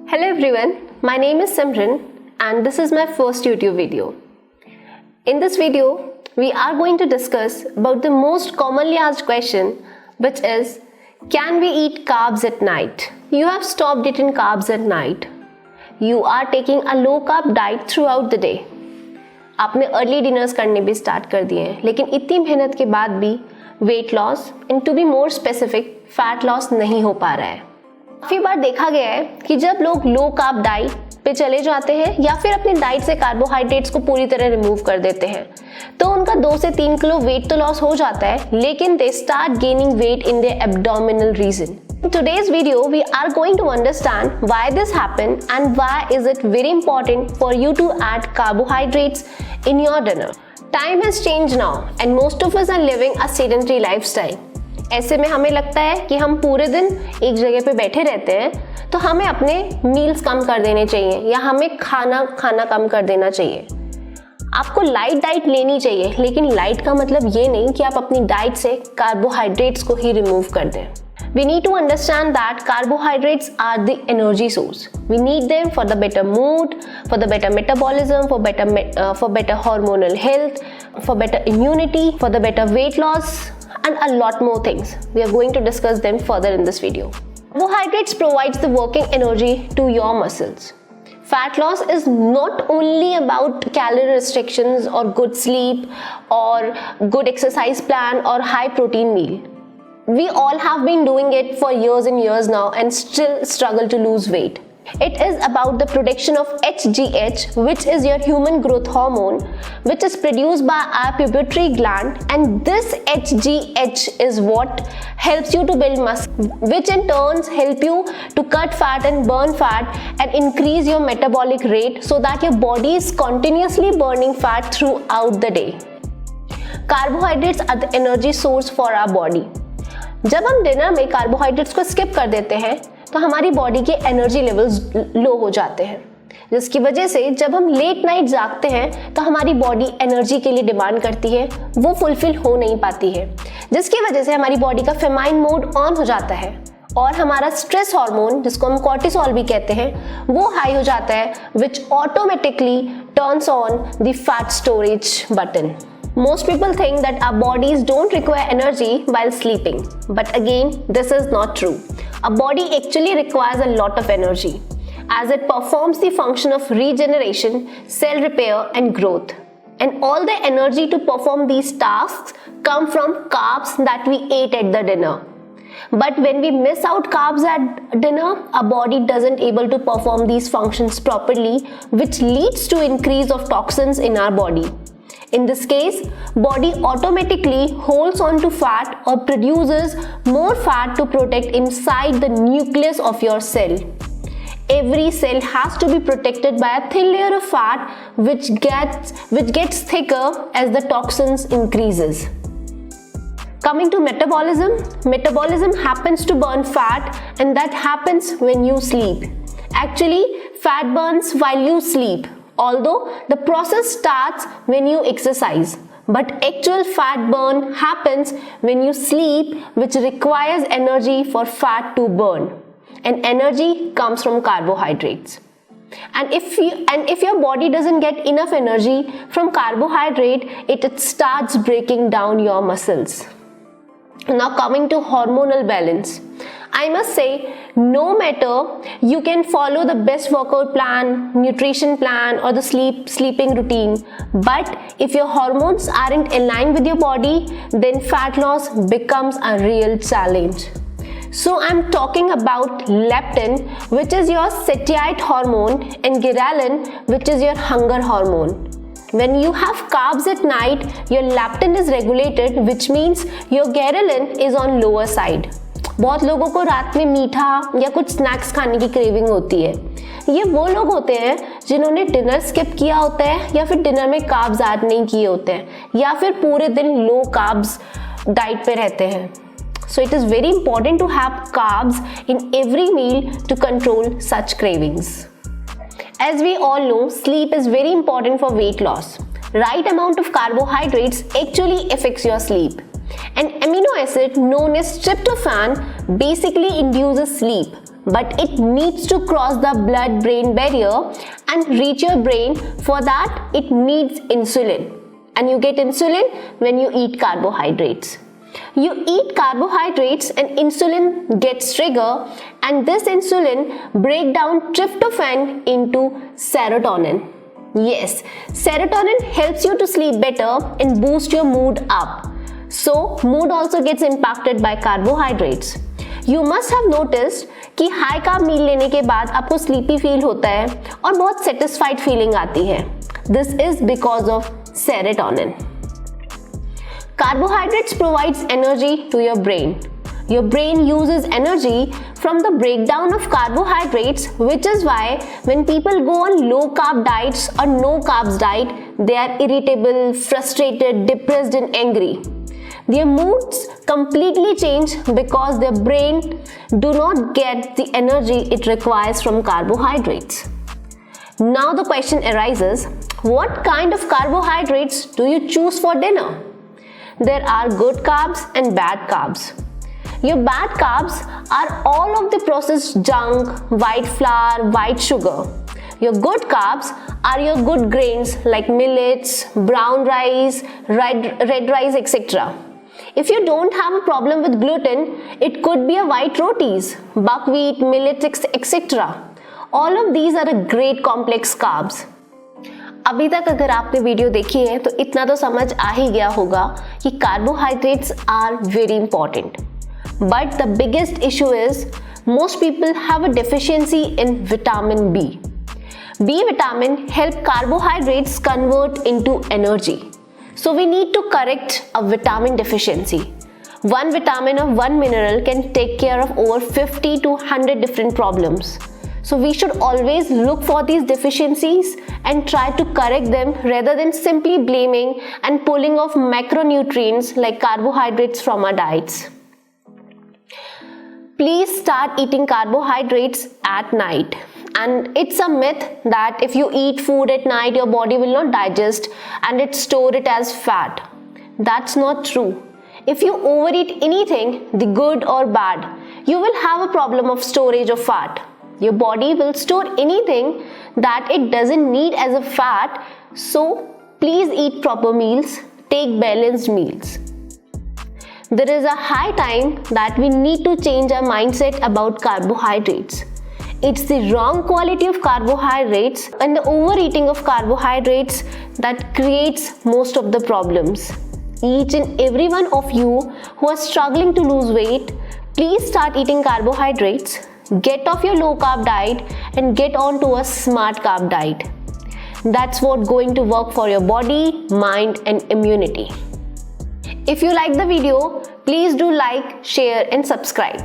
Hello everyone, my name is Simran and this is my first YouTube video. In this video, we are going to discuss about the most commonly asked question, which is, can we eat carbs at night? You have stopped eating carbs at night. You are taking a low carb diet throughout the day. आपने early dinners करने भी start कर दिए हैं, लेकिन इतनी मेहनत के बाद भी weight loss and to be more specific fat loss नहीं हो पा रहा है। काफी बार देखा गया है कि जब लोग लो कार्ब डाइट पे चले जाते हैं या फिर अपनी डाइट से कार्बोहाइड्रेट्स को पूरी तरह रिमूव कर देते हैं तो उनका 2 से 3 किलो वेट तो लॉस हो जाता है, लेकिन they start gaining weight in their abdominal region. In today's video, we are going to understand why this happened and why is it very important for you to add carbohydrates in your dinner. Time has changed now and most of us are living a sedentary lifestyle. ऐसे में हमें लगता है कि हम पूरे दिन एक जगह पे बैठे रहते हैं तो हमें अपने मील्स कम कर देने चाहिए या हमें खाना कम कर देना चाहिए. आपको लाइट डाइट लेनी चाहिए, लेकिन लाइट का मतलब ये नहीं कि आप अपनी डाइट से कार्बोहाइड्रेट्स को ही रिमूव कर दें. We need to understand that carbohydrates are the energy source. We need them for the better mood, for the better metabolism, for better hormonal health, for better immunity, for the better weight loss, and a lot more things. We are going to discuss them further in this video. Carbohydrates provides the working energy to your muscles. Fat loss is not only about calorie restrictions or good sleep or good exercise plan or high protein meal. We all have been doing it for years and years now and still struggle to lose weight. It is about the production of HGH, which is your human growth hormone, which is produced by our pituitary gland, and this HGH is what helps you to build muscle, which in turns help you to cut fat and burn fat and increase your metabolic rate so that your body is continuously burning fat throughout the day. Carbohydrates are the energy source for our body. जब हम dinner में carbohydrates को skip कर देते हैं तो हमारी body के एनर्जी लेवल्स लो हो जाते हैं, जिसकी वजह से जब हम लेट नाइट जागते हैं तो हमारी बॉडी एनर्जी के लिए डिमांड करती है, वो फुलफिल हो नहीं पाती है, जिसकी वजह से हमारी बॉडी का फेमाइन मोड ऑन हो जाता है और हमारा स्ट्रेस हार्मोन, जिसको हम कॉर्टिसोल भी कहते हैं, वो हाई हो जाता है, विच automatically turns on the fat storage button. Most people think that our bodies don't require energy while sleeping, but again, this is not true. Our body actually requires a lot of energy as it performs the function of regeneration, cell repair and growth. And all the energy to perform these tasks come from carbs that we ate at the dinner. But when we miss out carbs at dinner, our body doesn't able to perform these functions properly, which leads to increase of toxins in our body. In this case, body automatically holds on to fat or produces more fat to protect inside the nucleus of your cell. Every cell has to be protected by a thin layer of fat which gets thicker as the toxins increases. Coming to metabolism happens to burn fat, and that happens when you sleep. Actually, fat burns while you sleep. Although the process starts when you exercise, but actual fat burn happens when you sleep, which requires energy for fat to burn, and energy comes from carbohydrates. And if your body doesn't get enough energy from carbohydrate, it starts breaking down your muscles. Now coming to hormonal balance, I must say, no matter you can follow the best workout plan, nutrition plan or the sleeping routine, but if your hormones aren't aligned with your body, then fat loss becomes a real challenge. So I'm talking about leptin, which is your satiety hormone, and ghrelin, which is your hunger hormone. When you have carbs at night, your leptin is regulated, which means your ghrelin is on lower side. बहुत लोगों को रात में मीठा या कुछ snacks खाने की क्रेविंग होती है. ये वो लोग होते हैं जिन्होंने डिनर स्किप किया होता है या फिर डिनर में कार्ब्स ऐड नहीं किए होते हैं या फिर पूरे दिन लो कार्ब्स डाइट पे रहते हैं. So it is very important to have carbs in every meal to control such cravings. As we all know, sleep is very important for weight loss. Right amount of carbohydrates actually affects your sleep. An amino acid known as tryptophan basically induces sleep, but it needs to cross the blood-brain barrier and reach your brain. For that, it needs insulin. And you get insulin when you eat carbohydrates. You eat carbohydrates and insulin gets triggered, and this insulin breaks down tryptophan into serotonin. Yes, serotonin helps you to sleep better and boost your mood up. So, mood also gets impacted by carbohydrates. You must have noticed कि high carb मील लेने के बाद आपको sleepy feel होता है और बहुत satisfied feeling आती है. This is because of serotonin. Carbohydrates provides energy to your brain. Your brain uses energy from the breakdown of carbohydrates, which is why when people go on low carb diets or no carbs diet, they are irritable, frustrated, depressed and angry. Their moods completely change because their brain do not get the energy it requires from carbohydrates. Now the question arises, what kind of carbohydrates do you choose for dinner? There are good carbs and bad carbs. Your bad carbs are all of the processed junk, white flour, white sugar. Your good carbs are your good grains like millets, brown rice, red rice, etc. If you don't have a problem with gluten, it could be a white rotis, buckwheat, millets, etc. All of these are a great complex carbs. अभी तक अगर आपने video देखी है तो इतना तो समझ आ ही गया होगा कि carbohydrates are very important. But the biggest issue is most people have a deficiency in vitamin B. B vitamin help carbohydrates convert into energy. So we need to correct a vitamin deficiency. One vitamin or one mineral can take care of over 50 to 100 different problems. So we should always look for these deficiencies and try to correct them rather than simply blaming and pulling off macronutrients like carbohydrates from our diets. Please start eating carbohydrates at night. And it's a myth that if you eat food at night, your body will not digest and it store it as fat. That's not true. If you overeat anything, the good or bad, you will have a problem of storage of fat. Your body will store anything that it doesn't need as a fat. So please eat proper meals, take balanced meals. There is a high time that we need to change our mindset about carbohydrates. It's the wrong quality of carbohydrates and the overeating of carbohydrates that creates most of the problems. Each and every one of you who are struggling to lose weight, please start eating carbohydrates, get off your low carb diet and get on to a smart carb diet. That's what's going to work for your body, mind and immunity. If you like the video, please do like, share and subscribe.